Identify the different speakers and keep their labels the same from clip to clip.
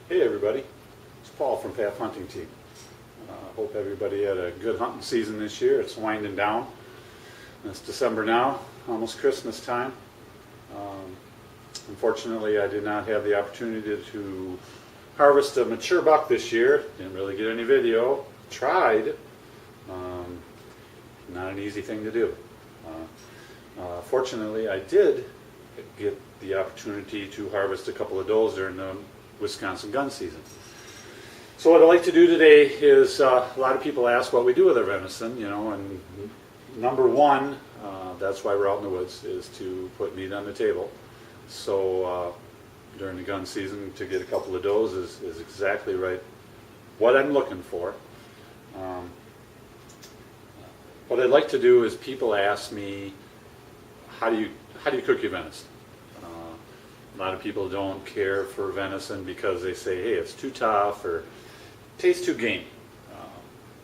Speaker 1: Hey everybody, it's Paul from Path Hunting Team. Hope everybody had a good hunting season this year. It's winding down. It's December now, almost Christmas time. Unfortunately, I did not have the opportunity to harvest a mature buck this year. Didn't really get any video. Tried. Not an easy thing to do. Fortunately, I did get the opportunity to harvest a couple of does during the Wisconsin gun season. So what I'd like to do today is, a lot of people ask what we do with our venison, and number one, that's why we're out in the woods, is to put meat on the table. So during the gun season, to get a couple of does is exactly right what I'm looking for. What I'd like to do is, people ask me, how do you cook your venison? A lot of people don't care for venison because they say, hey, it's too tough or tastes too gamey.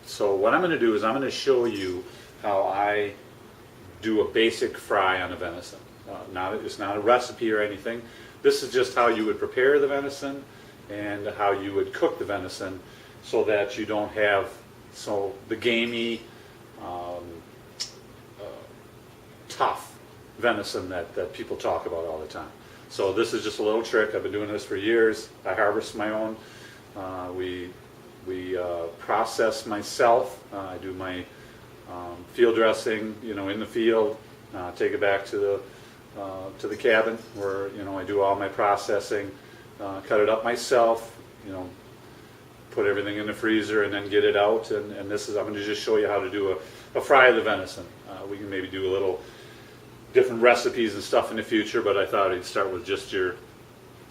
Speaker 1: So what I'm going to do is I'm going to show you how I do a basic fry on a venison. It's not a recipe or anything. This is just how you would prepare the venison and how you would cook the venison so that you don't have the gamey, tough venison that people talk about all the time. So this is just a little trick. I've been doing this for years. I harvest my own. We process myself. I do my field dressing, in the field. Take it back to the cabin where I do all my processing. Cut it up myself. Put everything in the freezer and then get it out. And I'm going to just show you how to do a fry of the venison. We can maybe do a little different recipes and stuff in the future, but I thought I'd start with just your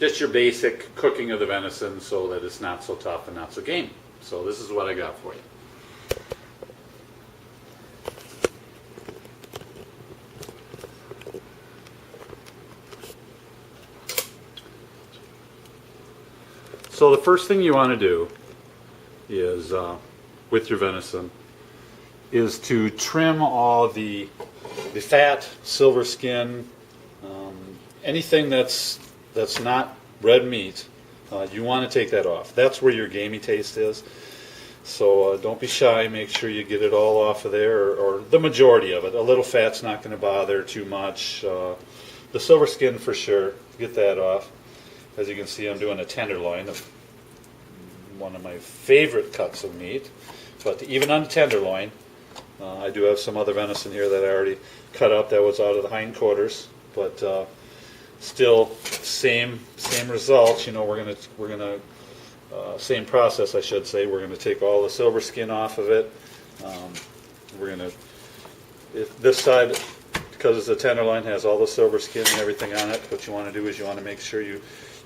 Speaker 1: basic cooking of the venison so that it's not so tough and not so gamey. So this is what I got for you. So the first thing you want to do is, with your venison, is to trim all the fat, silver skin, anything that's not red meat. You want to take that off. That's where your gamey taste is. So don't be shy. Make sure you get it all off of there, or the majority of it. A little fat's not going to bother too much. The silver skin for sure. Get that off. As you can see, I'm doing a tenderloin of one of my favorite cuts of meat. But even on the tenderloin, I do have some other venison here that I already cut up that was out of the hindquarters, but still same results. We're gonna same process, I should say. We're gonna take all the silver skin off of it. This side, because it's a tenderloin, has all the silver skin and everything on it. What you want to do is you want to make sure you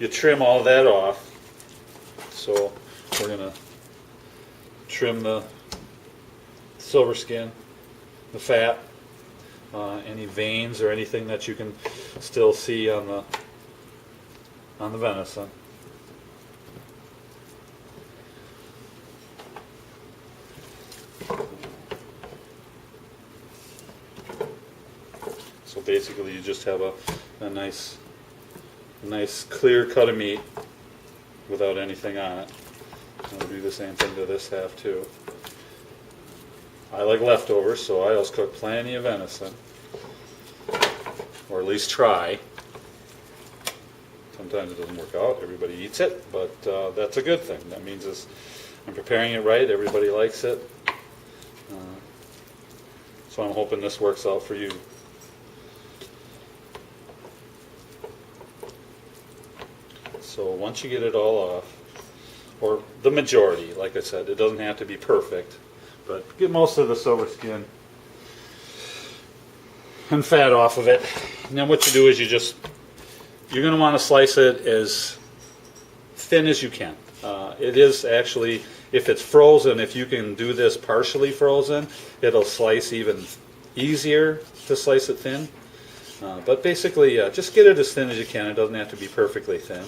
Speaker 1: trim all that off. So we're gonna trim the silver skin, the fat, any veins or anything that you can still see on the venison. So basically, you just have a nice clear cut of meat without anything on it. I'll do the same thing to this half too. I like leftovers, so I always cook plenty of venison, or at least try. Sometimes it doesn't work out, everybody eats it, but that's a good thing. That means I'm preparing it right, everybody likes it. So I'm hoping this works out for you. So once you get it all off, or the majority, like I said, it doesn't have to be perfect, but get most of the silver skin and fat off of it. And then what you do is you're going to want to slice it as thin as you can. It is actually, if it's frozen, if you can do this partially frozen, it'll slice even easier to slice it thin. But basically, just get it as thin as you can. It doesn't have to be perfectly thin.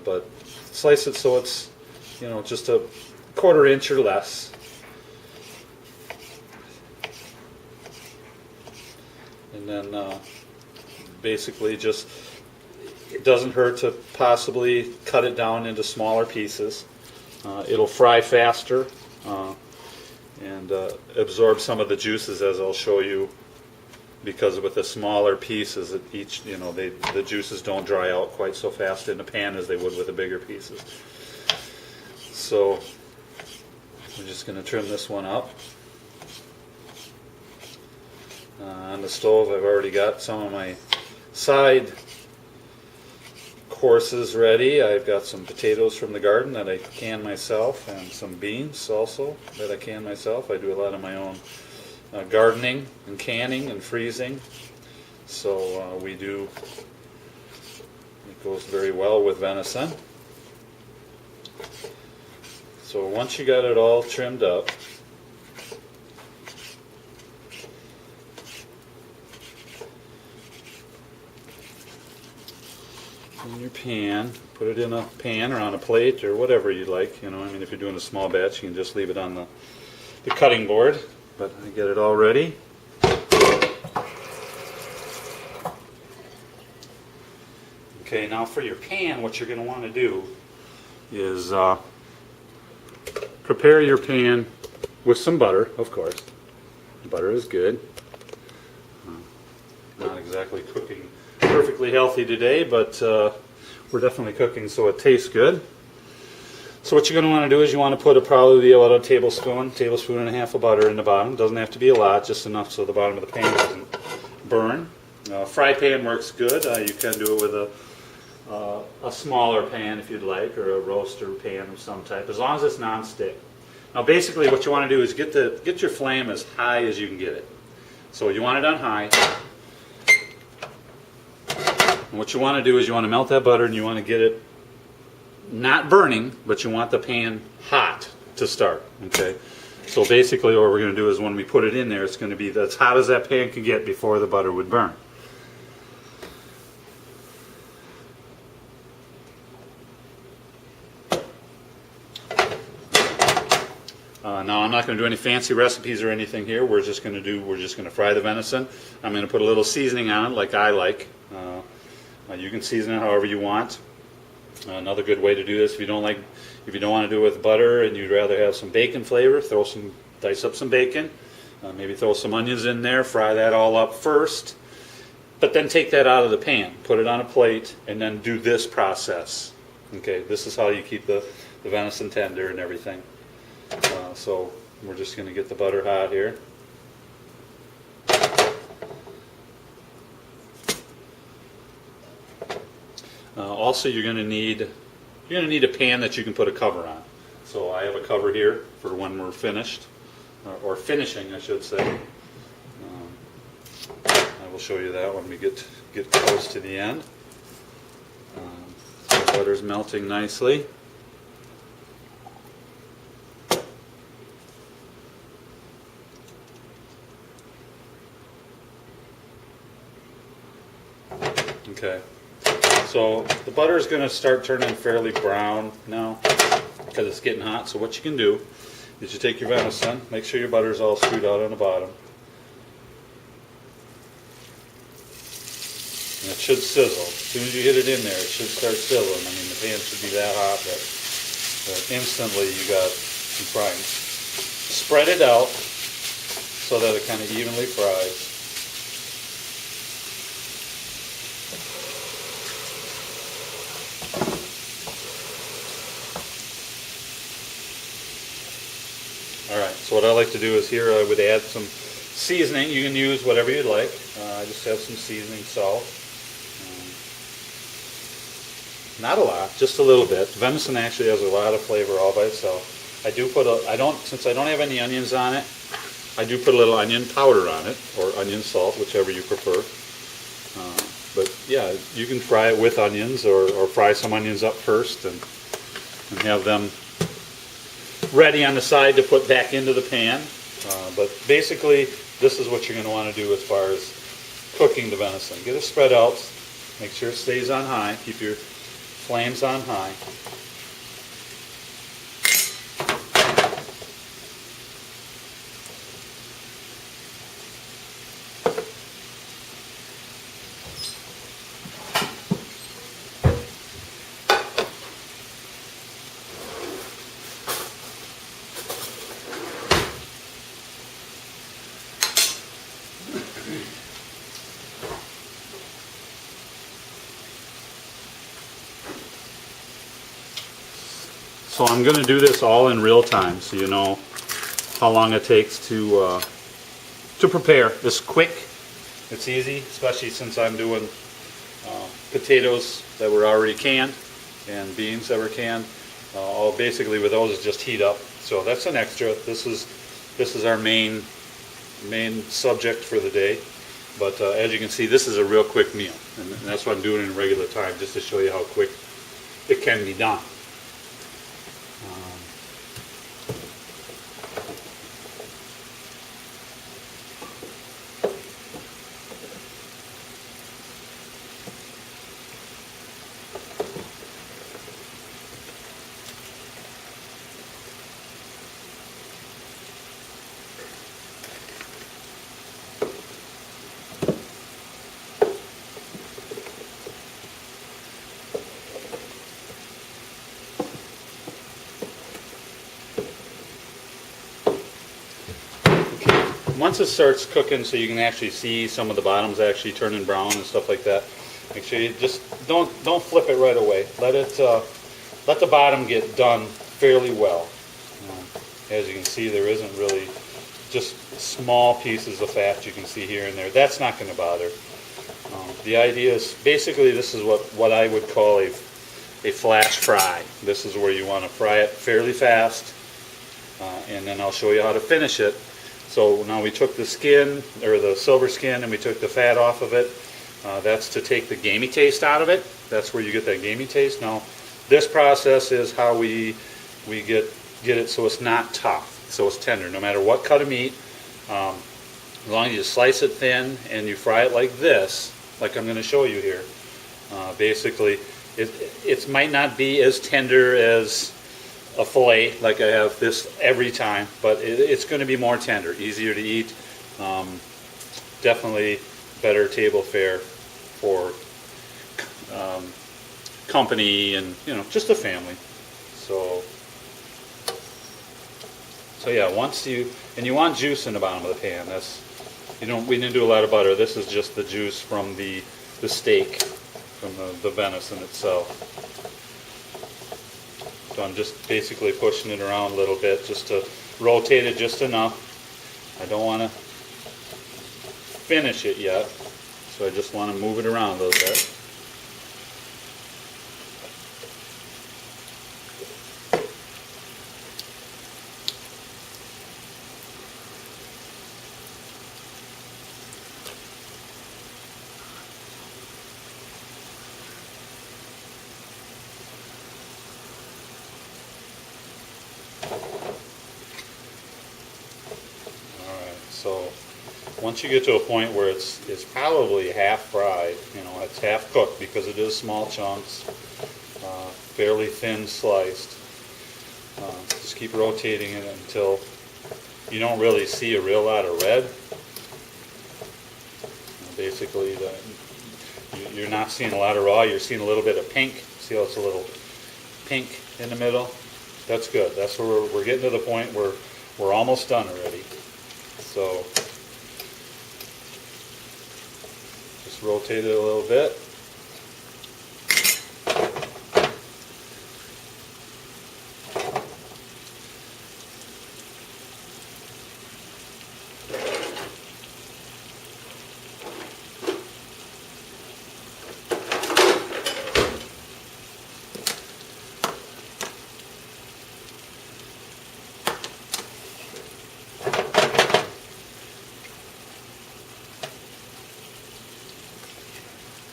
Speaker 1: But slice it so it's, just a 1/4 inch or less. And then basically just It doesn't hurt to possibly cut it down into smaller pieces. It'll fry faster and absorb some of the juices, as I'll show you, because with the smaller pieces, the juices don't dry out quite so fast in the pan as they would with the bigger pieces. So I'm just going to trim this one up. On the stove, I've already got some of my side courses ready. I've got some potatoes from the garden that I can myself, and some beans also that I can myself. I do a lot of my own gardening and canning and freezing, so it goes very well with venison. So once you got it all trimmed up, in your pan, put it in a pan or on a plate or whatever you like. I mean, if you're doing a small batch, you can just leave it on the cutting board. But I get it all ready. Okay, now for your pan, what you're going to want to do is prepare your pan with some butter, of course. Butter is good. Not exactly cooking perfectly healthy today, but we're definitely cooking so it tastes good. So what you're going to want to do is you want to put probably about a tablespoon and a half of butter in the bottom. Doesn't have to be a lot, just enough so the bottom of the pan doesn't burn. Fry pan works good. You can do it with a smaller pan if you'd like, or a roaster pan of some type, as long as it's non-stick. Now basically what you want to do is get your flame as high as you can get it. So you want it on high. And what you want to do is you want to melt that butter, and you want to get it not burning, but you want the pan hot to start. Okay, so basically what we're going to do is when we put it in there, it's going to be as hot as that pan can get before the butter would burn. Now I'm not going to do any fancy recipes or anything here. We're just going to fry the venison. I'm going to put a little seasoning on it, like I like. You can season it however you want. Another good way to do this, if you don't want to do it with butter and you'd rather have some bacon flavor, dice up some bacon, maybe throw some onions in there, fry that all up first, but then take that out of the pan, put it on a plate, and then do this process. Okay, this is how you keep the venison tender and everything. So we're just going to get the butter hot here. Also, you're going to need a pan that you can put a cover on. So I have a cover here for when we're finished, or finishing, I should say. I will show you that when we get close to the end. The butter's melting nicely. Okay. So the butter is going to start turning fairly brown now because it's getting hot. So what you can do is you take your venison, make sure your butter is all screwed out on the bottom, and it should sizzle. As soon as you hit it in there, it should start sizzling. I mean, the pan should be that hot that instantly you got some frying. Spread it out so that it kind of evenly fries. Alright, so what I like to do is here I would add some seasoning. You can use whatever you'd like. I just have some seasoning, salt. Not a lot, just a little bit. Venison actually has a lot of flavor all by itself. Since I don't have any onions on it, I do put a little onion powder on it, or onion salt, whichever you prefer. But yeah, you can fry it with onions, or fry some onions up first and have them ready on the side to put back into the pan. But basically, this is what you're going to want to do as far as cooking the venison. Get it spread out. Make sure it stays on high. Keep your flames on high. So I'm going to do this all in real time, so you know how long it takes to prepare. It's quick, it's easy, especially since I'm doing potatoes that were already canned and beans that were canned. All basically with those is just heat up. So that's an extra. This is our main subject for the day. But as you can see, this is a real quick meal, and that's what I'm doing in regular time, just to show you how quick it can be done. Once it starts cooking, so you can actually see some of the bottoms actually turning brown and stuff like that, make sure you just don't flip it right away. Let the bottom get done fairly well. As you can see, there isn't really, just small pieces of fat you can see here and there. That's not going to bother. The idea is basically this is what I would call a flash fry. This is where you want to fry it fairly fast, and then I'll show you how to finish it. So now we took the skin, or the silver skin, and we took the fat off of it. That's to take the gamey taste out of it. That's where you get that gamey taste. Now, this process is how we get it so it's not tough, so it's tender. No matter what cut of meat, as long as you slice it thin and you fry it like this, like I'm going to show you here, basically, it might not be as tender as a fillet, like I have this every time, but it's going to be more tender, easier to eat, definitely better table fare for company and just a family. So yeah, you want juice in the bottom of the pan. We didn't do a lot of butter. This is just the juice from the steak, from the venison itself. So I'm just basically pushing it around a little bit just to rotate it just enough. I don't want to finish it yet, so I just want to move it around a little bit. So once you get to a point where it's probably half fried, it's half cooked because it is small chunks, fairly thin sliced. Just keep rotating it until you don't really see a real lot of red. Basically, you're not seeing a lot of raw, you're seeing a little bit of pink. See how it's a little pink in the middle? That's good. That's where we're getting to the point where we're almost done already. So just rotate it a little bit.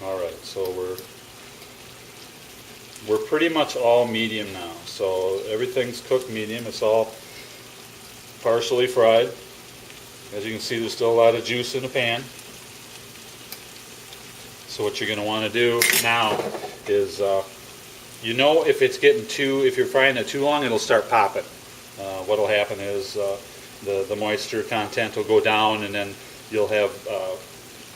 Speaker 1: Alright, so we're pretty much all medium now. So everything's cooked medium. It's all partially fried. As you can see, there's still a lot of juice in the pan. So what you're going to want to do now is, if it's if you're frying it too long, it'll start popping. What'll happen is the moisture content will go down, and then you'll have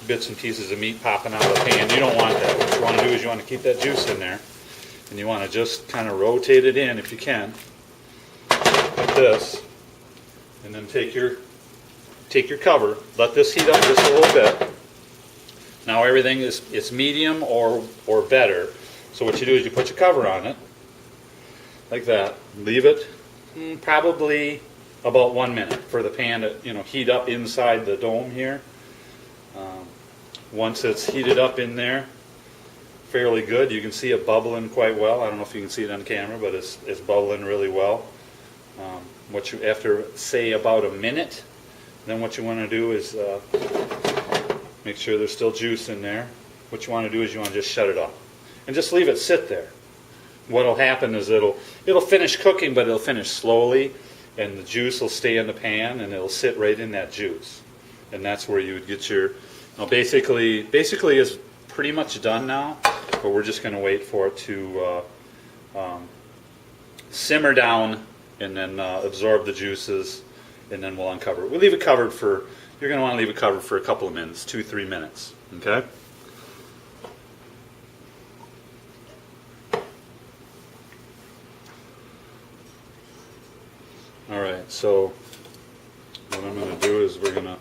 Speaker 1: bits and pieces of meat popping out of the pan. You don't want that. What you want to do is you want to keep that juice in there, and you want to just kind of rotate it in if you can, like this, and then take your cover. Let this heat up just a little bit. Now everything is medium or better. So what you do is you put your cover on it, like that. Leave it probably about 1 minute for the pan to heat up inside the dome here. Once it's heated up in there fairly good, you can see it bubbling quite well. I don't know if you can see it on camera, but it's bubbling really well. After say about a minute, then what you want to do is make sure there's still juice in there. What you want to do is you want to just shut it off and just leave it sit there. What'll happen is it'll finish cooking, but it'll finish slowly, and the juice will stay in the pan and it'll sit right in that juice. And that's where you would get your basically it's pretty much done now, but we're just going to wait for it to simmer down and then absorb the juices, and then we'll uncover it. We'll leave it covered for, you're going to want to leave it covered for a couple of minutes, 2-3 minutes, okay? All right, so what I'm going to do is we're going to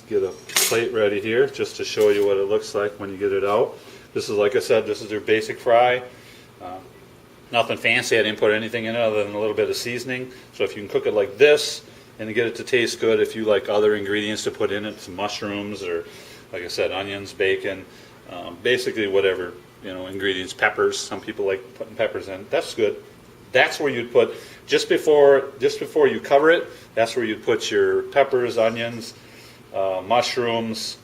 Speaker 1: get a plate ready here just to show you what it looks like when you get it out. This is, like I said, this is your basic fry. Nothing fancy. I didn't put anything in it other than a little bit of seasoning. So if you can cook it like this and to get it to taste good, if you like other ingredients to put in it, some mushrooms or, like I said, onions, bacon, basically whatever, ingredients, peppers. Some people like putting peppers in. That's good. That's where you'd put, just before you cover it, that's where you'd put your peppers, onions, mushrooms,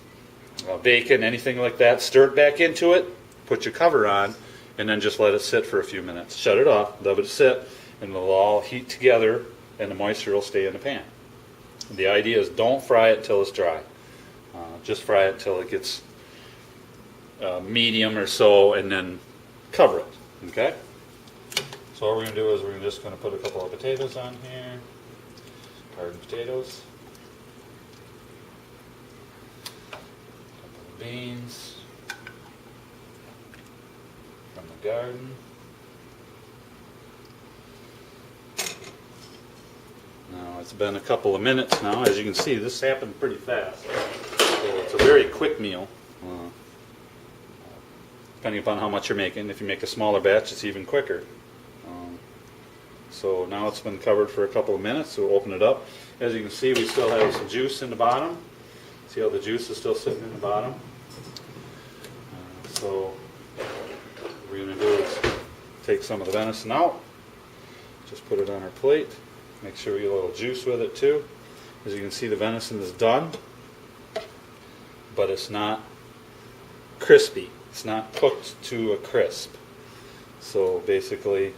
Speaker 1: bacon, anything like that. Stir it back into it, put your cover on, and then just let it sit for a few minutes. Shut it off, let it sit, and it'll all heat together, and the moisture will stay in the pan. The idea is don't fry it till it's dry. Just fry it till it gets medium or so, and then cover it. Okay? So what we're going to do is we're just going to put a couple of potatoes on here. Garden potatoes. A couple of beans from the garden. Now it's been a couple of minutes now. As you can see, this happened pretty fast. So it's a very quick meal. Depending upon how much you're making. If you make a smaller batch, it's even quicker. So now it's been covered for a couple of minutes, so we'll open it up. As you can see, we still have some juice in the bottom. See how the juice is still sitting in the bottom? So what we're going to do is take some of the venison out, just put it on our plate, make sure we get a little juice with it too. As you can see, the venison is done, but it's not crispy. It's not cooked to a crisp. So basically,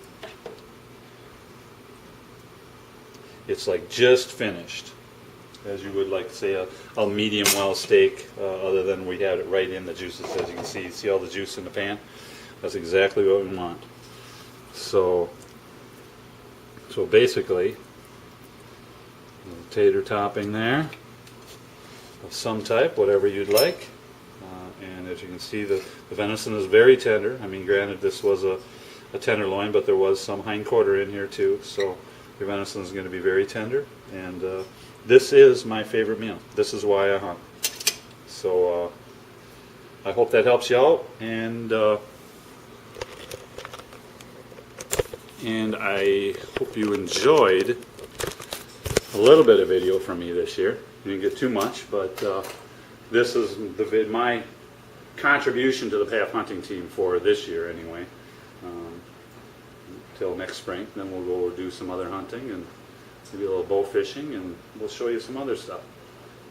Speaker 1: it's like just finished, as you would like to say a medium well steak, other than we had it right in the juices. As you can see all the juice in the pan? That's exactly what we want. So basically, a tater topping there of some type, whatever you'd like. And as you can see, the venison is very tender. I mean, granted, this was a tenderloin, but there was some hindquarter in here too. So your venison is going to be very tender, and this is my favorite meal. This is why I hunt. So I hope that helps you out, and I hope you enjoyed a little bit of video from me this year. You didn't get too much, but this is my contribution to the PAF hunting team for this year anyway. Till next spring, then we'll go do some other hunting and maybe a little bow fishing, and we'll show you some other stuff.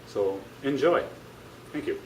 Speaker 1: So enjoy. Thank you.